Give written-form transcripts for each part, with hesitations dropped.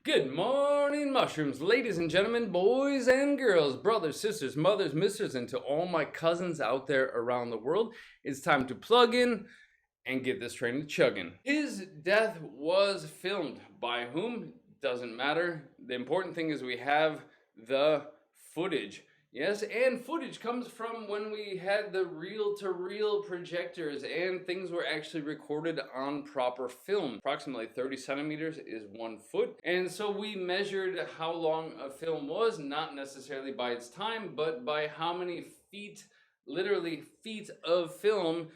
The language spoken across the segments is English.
Good morning, mushrooms, ladies and gentlemen, boys and girls, brothers, sisters, mothers, misters, and to all my cousins out there around the world. It's time to plug in and get this train chugging. His death was filmed. By whom? Doesn't matter. The important thing is we have the footage. Yes, and footage comes from when we had the reel-to-reel projectors and things were actually recorded on proper film. Approximately 30 centimeters is 1 foot. And so we measured how long a film was, not necessarily by its time, but by how many feet, literally feet of film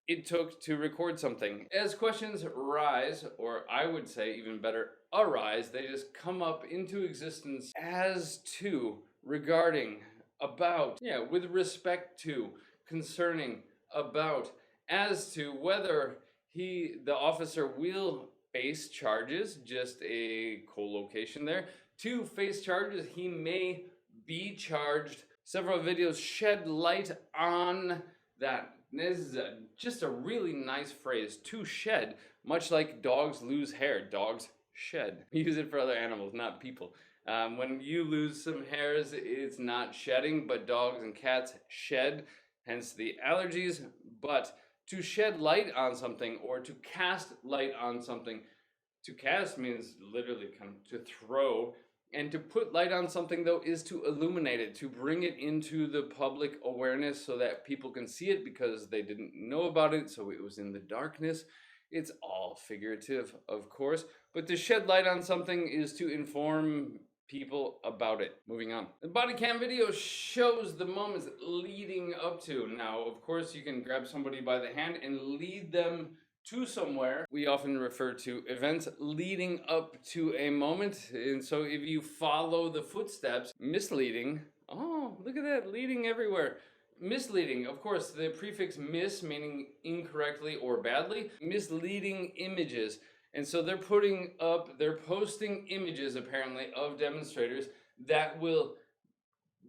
it took to record something. As questions rise, or I would say even better, arise, they just come up into existence as to, regarding, about, with respect to, concerning, about, as to whether the officer will face charges, just a co-location there, to face charges, he may be charged. Several videos shed light on that. This is just a really nice phrase, to shed, much like dogs lose hair, dogs shed. Use it for other animals, not people. When you lose some hairs, it's not shedding, but dogs and cats shed, hence the allergies. But to shed light on something or to cast light on something, to cast means literally kind of to throw, and to put light on something though is to illuminate it, to bring it into the public awareness so that people can see it because they didn't know about it, so it was in the darkness. It's all figurative, of course, but to shed light on something is to inform people about it. Moving on. The body cam video shows the moments leading up to. Now, of course, you can grab somebody by the hand and lead them to somewhere. We often refer to events leading up to a moment. And so if you follow the footsteps, misleading, oh, look at that, leading everywhere. Misleading, of course, the prefix mis meaning incorrectly or badly, misleading images. And so they're posting images apparently of demonstrators that will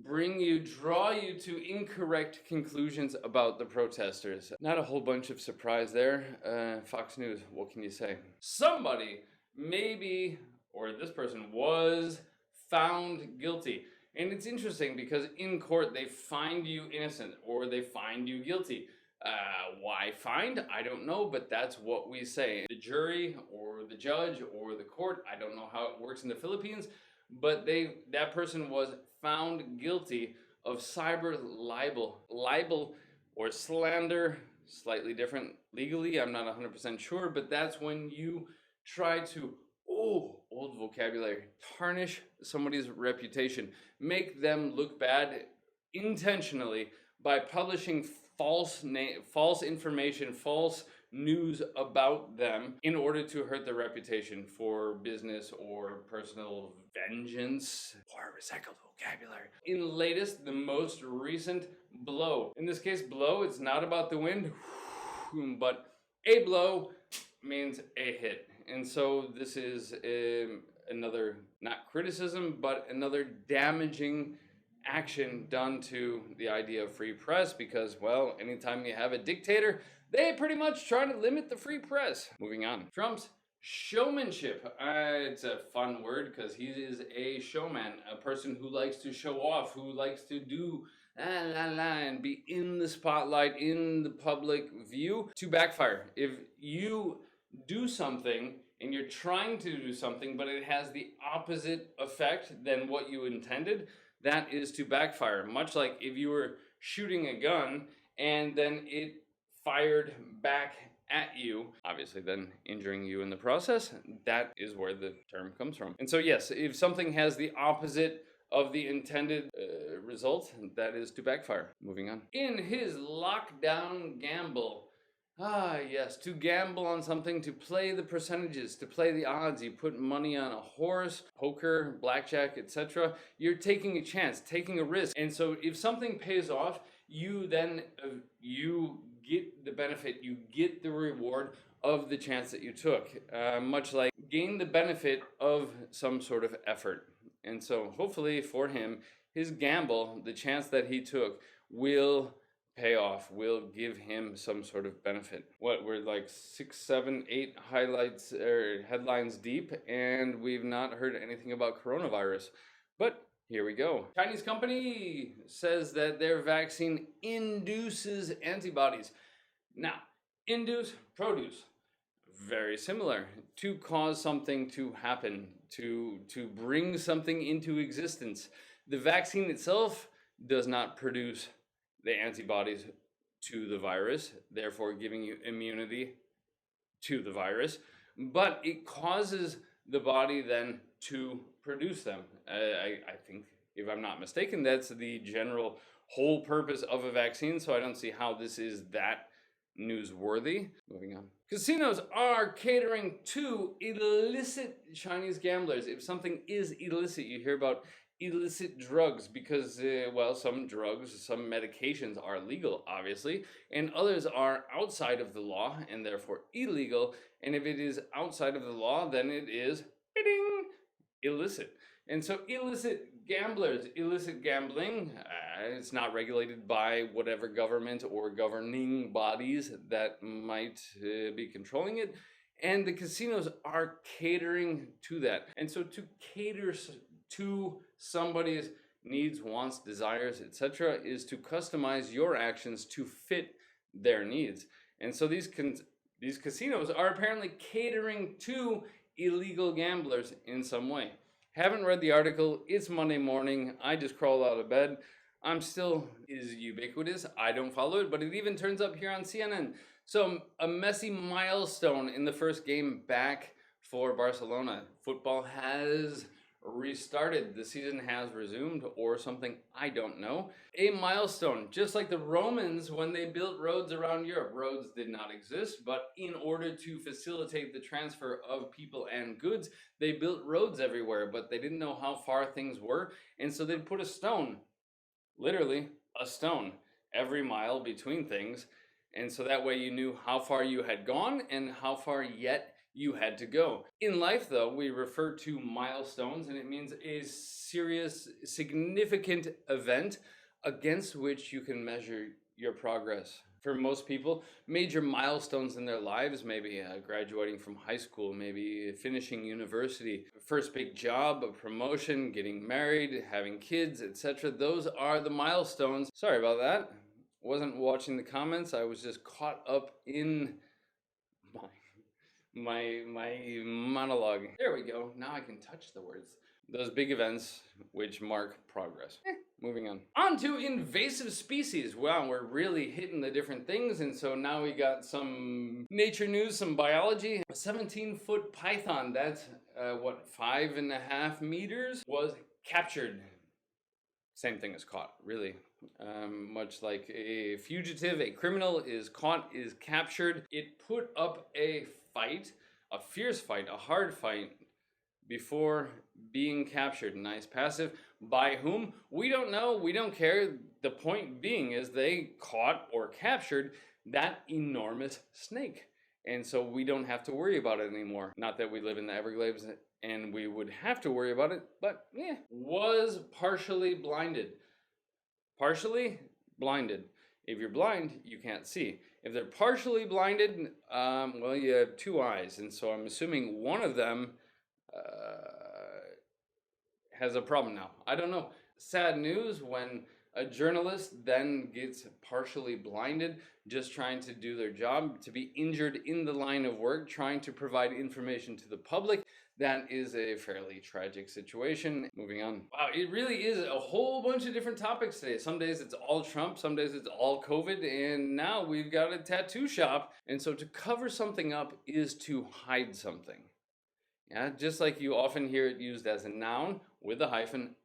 draw you to incorrect conclusions about the protesters. Not a whole bunch of surprise there. Fox News, what can you say? Somebody, maybe, or this person was found guilty. And it's interesting because in court they find you innocent or they find you guilty. Why find? I don't know, but that's what we say. The jury or the judge or the court, I don't know how it works in the Philippines, but that person was found guilty of cyber libel. Libel or slander, slightly different legally, I'm not 100% sure, but that's when you try to, old vocabulary, tarnish somebody's reputation, make them look bad intentionally by publishing false information, false news about them in order to hurt their reputation for business or personal vengeance or recycled vocabulary. In latest, the most recent blow. In this case, blow, it's not about the wind, but a blow means a hit. And so this is another, not criticism, but another damaging action done to the idea of free press because, well, anytime you have a dictator, they pretty much try to limit the free press. Moving on. Trump's showmanship. It's a fun word because he is a showman, a person who likes to show off, who likes to do and be in the spotlight, in the public view, to backfire. If you do something and you're trying to do something, but it has the opposite effect than what you intended, that is to backfire. Much like if you were shooting a gun and then it fired back at you, obviously then injuring you in the process, that is where the term comes from. And so yes, if something has the opposite of the intended result, that is to backfire. Moving on. In his lockdown gamble, yes, to gamble on something, to play the percentages, to play the odds. You put money on a horse, poker, blackjack, etc. You're taking a chance, taking a risk. And so if something pays off, you then, you get the benefit, you get the reward of the chance that you took. Much like gain the benefit of some sort of effort. And so hopefully for him, his gamble, the chance that he took, will payoff will give him some sort of benefit. What, we're like 6, 7, 8 highlights or headlines deep, and we've not heard anything about coronavirus. But here we go. Chinese company says that their vaccine induces antibodies. Now, induce, produce, very similar. To cause something to happen, to bring something into existence. The vaccine itself does not produce the antibodies to the virus, therefore giving you immunity to the virus, but it causes the body then to produce them. I think, if I'm not mistaken, that's the general whole purpose of a vaccine, so I don't see how this is that newsworthy. Moving on. Casinos are catering to illicit Chinese gamblers. If something is illicit, you hear about illicit drugs because, well, some drugs, some medications are legal, obviously, and others are outside of the law and therefore illegal. And if it is outside of the law, then it is illicit. And so illicit gamblers, illicit gambling, it's not regulated by whatever government or governing bodies that might be controlling it. And the casinos are catering to that. And so to cater to somebody's needs, wants, desires, etc., is to customize your actions to fit their needs. And so these casinos are apparently catering to illegal gamblers in some way. Haven't read the article. It's Monday morning. I just crawled out of bed. I'm still is ubiquitous. I don't follow it, but it even turns up here on CNN. So a messy milestone in the first game back for Barcelona. Football has restarted. The season has resumed or something, I don't know. A milestone, just like the Romans when they built roads around Europe. Roads did not exist, but in order to facilitate the transfer of people and goods, they built roads everywhere, but they didn't know how far things were, and so they'd put a stone, literally a stone, every mile between things, and so that way you knew how far you had gone and how far yet you had to go. In life, though, we refer to milestones, and it means a serious, significant event against which you can measure your progress. For most people, major milestones in their lives, maybe graduating from high school, maybe finishing university, first big job, a promotion, getting married, having kids, etc. Those are the milestones. Sorry about that. Wasn't watching the comments. I was just caught up in my monologue. There we go. Now I can touch the words. Those big events which mark progress. Moving on. On to invasive species. Wow, we're really hitting the different things, and so now we got some nature news, some biology. A 17-foot python, that's 5.5 meters, was captured. Same thing as caught, really. Much like a fugitive, a criminal is caught, is captured. It put up a fight, a fierce fight, a hard fight before being captured. Nice passive. By whom? We don't know. We don't care. The point being is they caught or captured that enormous snake. And so we don't have to worry about it anymore. Not that we live in the Everglades and we would have to worry about it, but yeah. Was partially blinded. Partially blinded. If you're blind, you can't see. If they're partially blinded, well, you have two eyes, and so I'm assuming one of them has a problem now. I don't know. Sad news when a journalist then gets partially blinded, just trying to do their job, to be injured in the line of work, trying to provide information to the public. That is a fairly tragic situation. Moving on. Wow, it really is a whole bunch of different topics today. Some days it's all Trump, some days it's all COVID, and now we've got a tattoo shop. And so to cover something up is to hide something. Yeah, just like you often hear it used as a noun with a hyphen,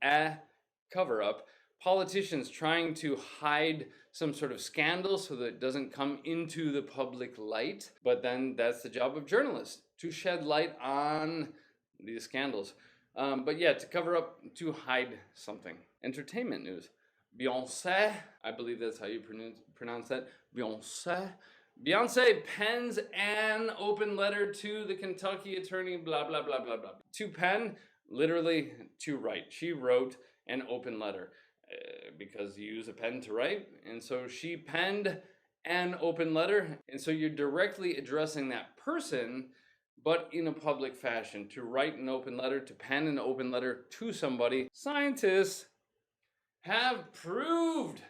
cover up. Politicians trying to hide some sort of scandal so that it doesn't come into the public light. But then that's the job of journalists, to shed light on these scandals. But yeah, to cover up, to hide something. Entertainment news. Beyonce, I believe that's how you pronounce that. Beyonce. Beyonce pens an open letter to the Kentucky attorney, blah, blah, blah, blah, blah. To pen, literally to write. She wrote an open letter. because you use a pen to write. And so she penned an open letter. And so you're directly addressing that person, but in a public fashion. To write an open letter, to pen an open letter to somebody, scientists have proved.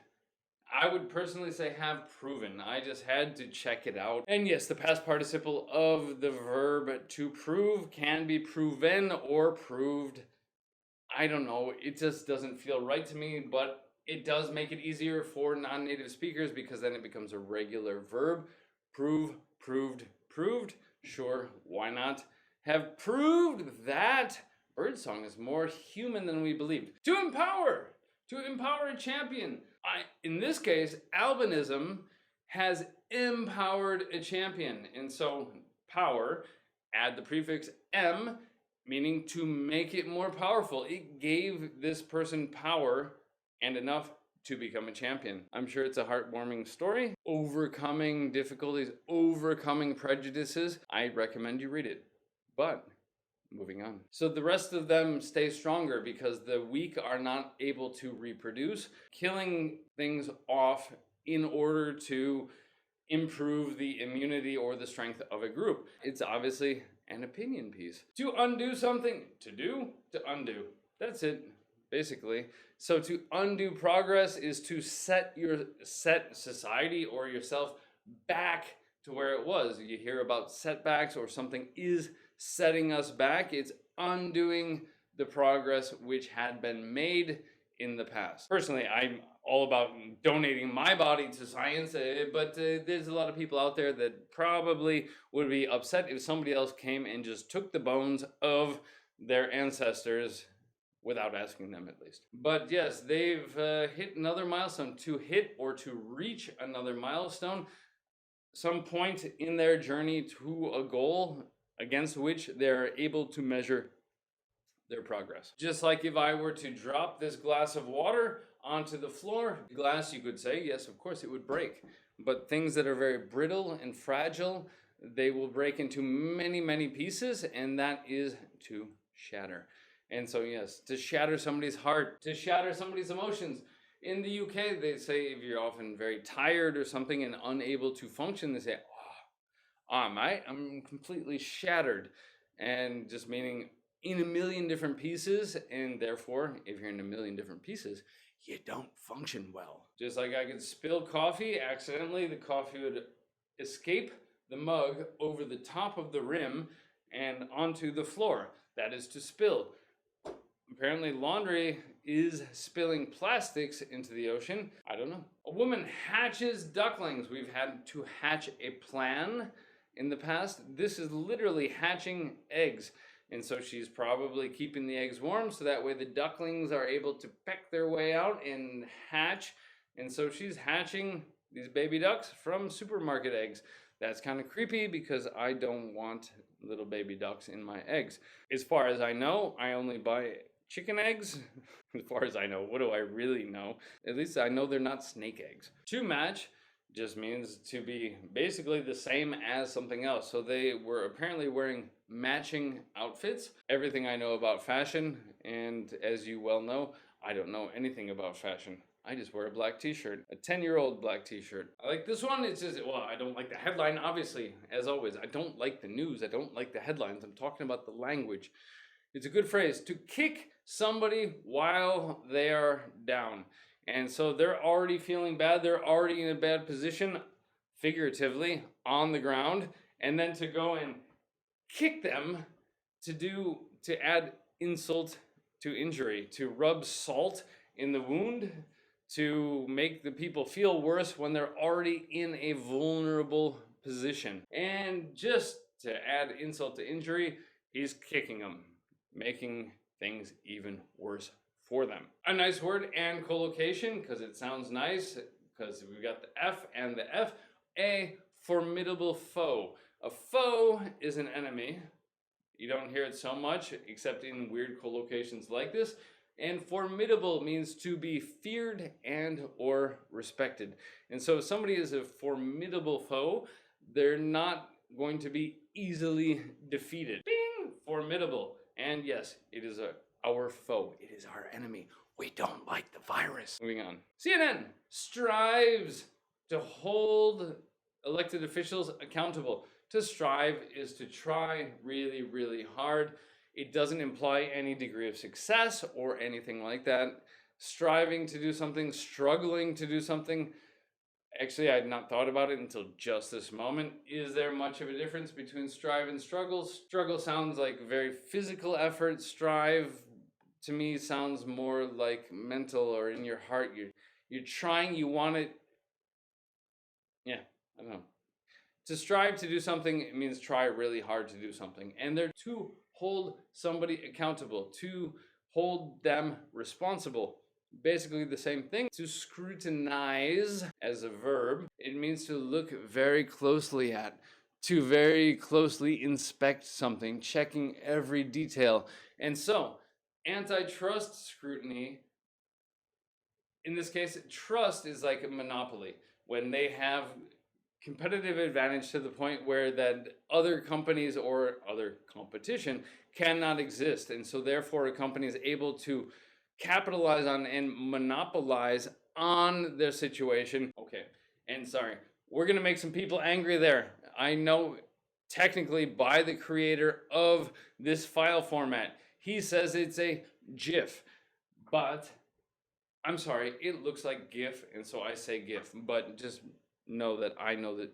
I would personally say have proven. I just had to check it out. And yes, the past participle of the verb to prove can be proven or proved. I don't know, it just doesn't feel right to me, but it does make it easier for non-native speakers because then it becomes a regular verb. Prove, proved, proved. Sure, why not? Have proved that birdsong is more human than we believed. To empower a champion. In this case, albinism has empowered a champion. And so power, add the prefix M, meaning to make it more powerful. It gave this person power and enough to become a champion. I'm sure it's a heartwarming story. Overcoming difficulties, overcoming prejudices. I recommend you read it. But moving on. So the rest of them stay stronger because the weak are not able to reproduce, killing things off in order to improve the immunity or the strength of a group. It's obviously an opinion piece. To undo something, to do, to undo. That's it, basically. So to undo progress is to set society or yourself back to where it was. You hear about setbacks or something is setting us back. It's undoing the progress which had been made in the past. Personally, I'm all about donating my body to science, but there's a lot of people out there that probably would be upset if somebody else came and just took the bones of their ancestors without asking them, at least. But yes, they've hit another milestone. To hit or to reach another milestone, some point in their journey to a goal against which they're able to measure their progress. Just like if I were to drop this glass of water onto the floor, glass, you could say, yes, of course it would break. But things that are very brittle and fragile, they will break into many, many pieces, and that is to shatter. And so yes, to shatter somebody's heart, to shatter somebody's emotions. In the UK, they say if you're often very tired or something and unable to function, they say, I'm completely shattered. And just meaning in a million different pieces, and therefore, if you're in a million different pieces, you don't function well. Just like I could spill coffee accidentally, the coffee would escape the mug over the top of the rim and onto the floor. That is to spill. Apparently laundry is spilling plastics into the ocean. I don't know. A woman hatches ducklings. We've had to hatch a plan in the past. This is literally hatching eggs. And so she's probably keeping the eggs warm so that way the ducklings are able to peck their way out and hatch. And so she's hatching these baby ducks from supermarket eggs. That's kind of creepy because I don't want little baby ducks in my eggs. As far as I know, I only buy chicken eggs. As far as I know, what do I really know? At least I know they're not snake eggs. To match just means to be basically the same as something else. So they were apparently wearing matching outfits. Everything I know about fashion, and as you well know, I don't know anything about fashion. I just wear a black t-shirt, a 10-year-old black t-shirt. I like this one. It's just, well, I don't like the headline, obviously, as always. I don't like the news. I don't like the headlines. I'm talking about the language. It's a good phrase, to kick somebody while they are down. And so they're already feeling bad. They're already in a bad position, figuratively, on the ground. And then to go and kick them to add insult to injury, to rub salt in the wound, to make the people feel worse when they're already in a vulnerable position. And just to add insult to injury, he's kicking them, making things even worse for them. A nice word and collocation, because it sounds nice, because we've got the F and the F. A formidable foe. A foe is an enemy. You don't hear it so much, except in weird collocations like this. And formidable means to be feared and or respected. And so if somebody is a formidable foe, they're not going to be easily defeated. Bing! Formidable. And yes, it is our foe. It is our enemy. We don't like the virus. Moving on. CNN strives to hold elected officials accountable. To strive is to try really, really hard. It doesn't imply any degree of success or anything like that. Striving to do something, struggling to do something. Actually, I had not thought about it until just this moment. Is there much of a difference between strive and struggle? Struggle sounds like very physical effort. Strive to me sounds more like mental or in your heart. You're trying, you want it. Yeah, I don't know. To strive to do something, it means try really hard to do something. And they're to hold somebody accountable, to hold them responsible. Basically the same thing. To scrutinize as a verb, it means to look very closely at, to very closely inspect something, checking every detail. And so, antitrust scrutiny, in this case, trust is like a monopoly. When they have competitive advantage to the point where that other companies or other competition cannot exist. And so therefore a company is able to capitalize on and monopolize on their situation. Okay, and sorry, we're gonna make some people angry there. I know technically by the creator of this file format. He says it's a GIF, but I'm sorry, it looks like GIF, and so I say GIF, but just know that I know that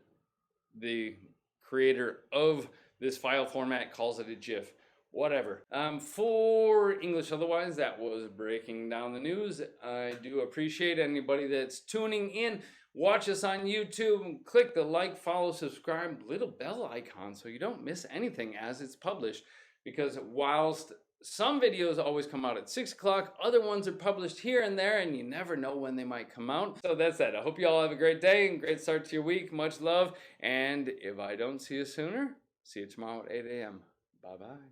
the creator of this file format calls it a GIF. Whatever. For English Otherwise, that was breaking down the news. I do appreciate anybody that's tuning in. Watch us on YouTube. Click the like, follow, subscribe, little bell icon so you don't miss anything as it's published. Because whilst some videos always come out at 6 o'clock, other ones are published here and there, and you never know when they might come out. So that's that. I hope you all have a great day and great start to your week. Much love. And if I don't see you sooner, see you tomorrow at 8 a.m. Bye-bye.